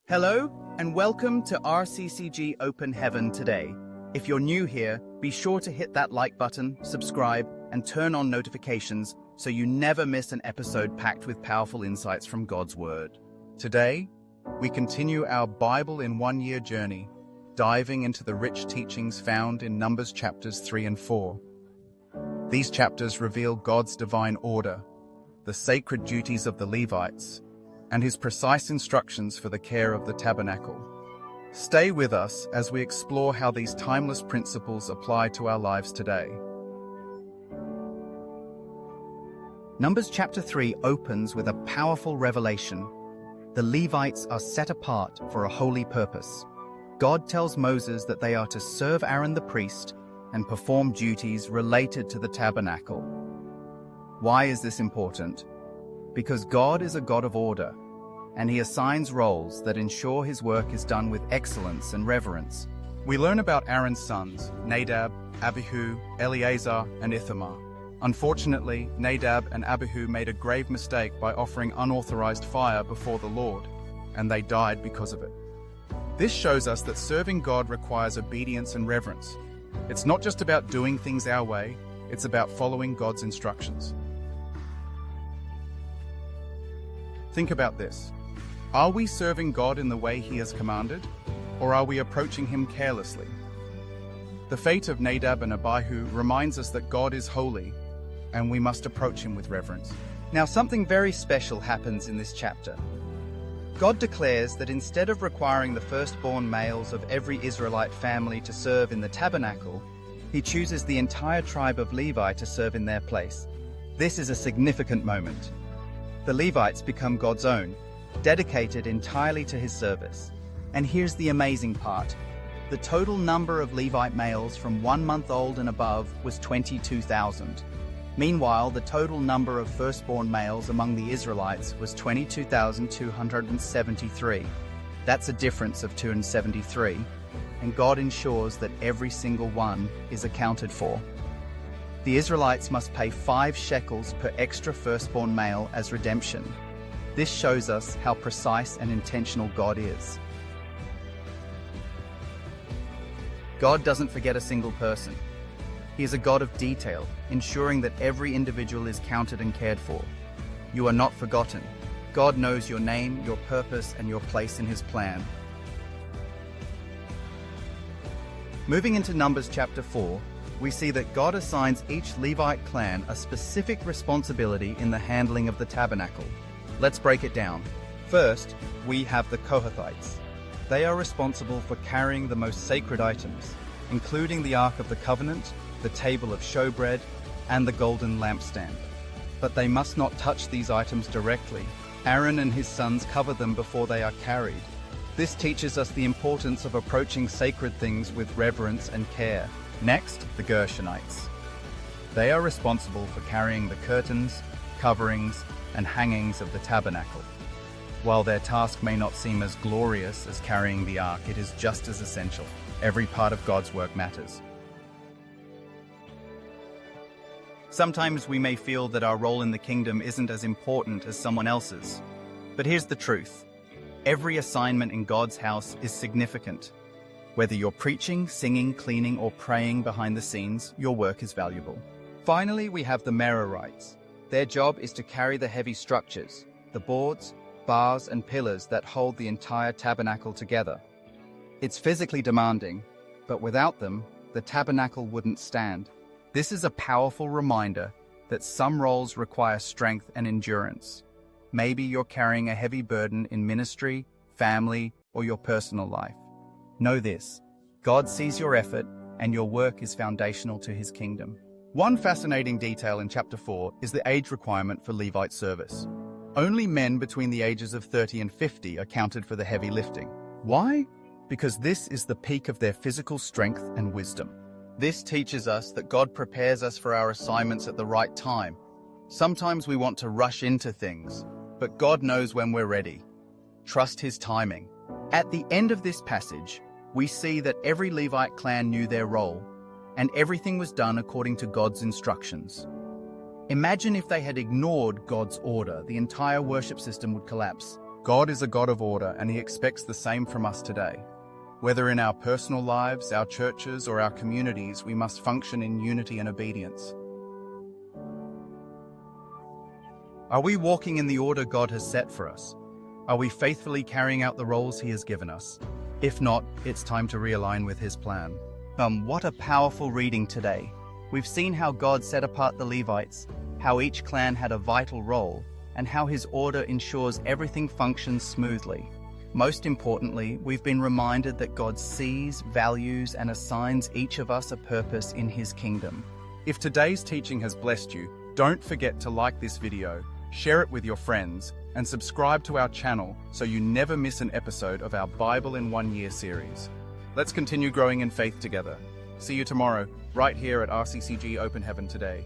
Hello, and welcome to RCCG Open Heaven today. If you're new here, be sure to hit that like button, subscribe, and turn on notifications so you never miss an episode packed with powerful insights from God's Word. Today, we continue our Bible in 1 year journey, diving into the rich teachings found in Numbers chapters 3 and 4. These chapters reveal God's divine order, the sacred duties of the Levites, and his precise instructions for the care of the tabernacle. Stay with us as we explore how these timeless principles apply to our lives today. Numbers chapter 3 opens with a powerful revelation. The Levites are set apart for a holy purpose. God tells Moses that they are to serve Aaron the priest and perform duties related to the tabernacle. Why is this important? Because God is a God of order, and he assigns roles that ensure his work is done with excellence and reverence. We learn about Aaron's sons, Nadab, Abihu, Eleazar, and Ithamar. Unfortunately, Nadab and Abihu made a grave mistake by offering unauthorized fire before the Lord, and they died because of it. This shows us that serving God requires obedience and reverence. It's not just about doing things our way, it's about following God's instructions. Think about this. Are we serving God in the way he has commanded, or are we approaching him carelessly? The fate of Nadab and Abihu reminds us that God is holy, and we must approach him with reverence. Now, something very special happens in this chapter. God declares that instead of requiring the firstborn males of every Israelite family to serve in the tabernacle, he chooses the entire tribe of Levi to serve in their place. This is a significant moment. The Levites become God's own, dedicated entirely to his service. And here's the amazing part. The total number of Levite males from 1 month old and above was 22,000. Meanwhile, the total number of firstborn males among the Israelites was 22,273. That's a difference of 273, and God ensures that every single one is accounted for. The Israelites must pay 5 shekels per extra firstborn male as redemption. This shows us how precise and intentional God is. God doesn't forget a single person. He is a God of detail, ensuring that every individual is counted and cared for. You are not forgotten. God knows your name, your purpose, and your place in his plan. Moving into Numbers chapter 4, we see that God assigns each Levite clan a specific responsibility in the handling of the tabernacle. Let's break it down. First, we have the Kohathites. They are responsible for carrying the most sacred items, including the Ark of the Covenant, the table of showbread, and the golden lampstand. But they must not touch these items directly. Aaron and his sons cover them before they are carried. This teaches us the importance of approaching sacred things with reverence and care. Next, the Gershonites. They are responsible for carrying the curtains, coverings, and hangings of the tabernacle. While their task may not seem as glorious as carrying the ark, it is just as essential. Every part of God's work matters. Sometimes we may feel that our role in the kingdom isn't as important as someone else's. But here's the truth. Every assignment in God's house is significant. Whether you're preaching, singing, cleaning, or praying behind the scenes, your work is valuable. Finally, we have the Merarites. Their job is to carry the heavy structures, the boards, bars, and pillars that hold the entire tabernacle together. It's physically demanding, but without them, the tabernacle wouldn't stand. This is a powerful reminder that some roles require strength and endurance. Maybe you're carrying a heavy burden in ministry, family, or your personal life. Know this, God sees your effort and your work is foundational to his kingdom. One fascinating detail in chapter 4 is the age requirement for Levite service. Only men between the ages of 30 and 50 are counted for the heavy lifting. Why? Because this is the peak of their physical strength and wisdom. This teaches us that God prepares us for our assignments at the right time. Sometimes we want to rush into things, but God knows when we're ready. Trust his timing. At the end of this passage, we see that every Levite clan knew their role, and everything was done according to God's instructions. Imagine if they had ignored God's order, the entire worship system would collapse. God is a God of order, and He expects the same from us today. Whether in our personal lives, our churches, or our communities, we must function in unity and obedience. Are we walking in the order God has set for us? Are we faithfully carrying out the roles He has given us? If not, it's time to realign with His plan. What a powerful reading today. We've seen how God set apart the Levites, how each clan had a vital role, and how His order ensures everything functions smoothly. Most importantly, we've been reminded that God sees, values, and assigns each of us a purpose in His kingdom. If today's teaching has blessed you, don't forget to like this video, share it with your friends, and subscribe to our channel so you never miss an episode of our Bible in 1 Year series. Let's continue growing in faith together. See you tomorrow, right here at RCCG Open Heaven Today.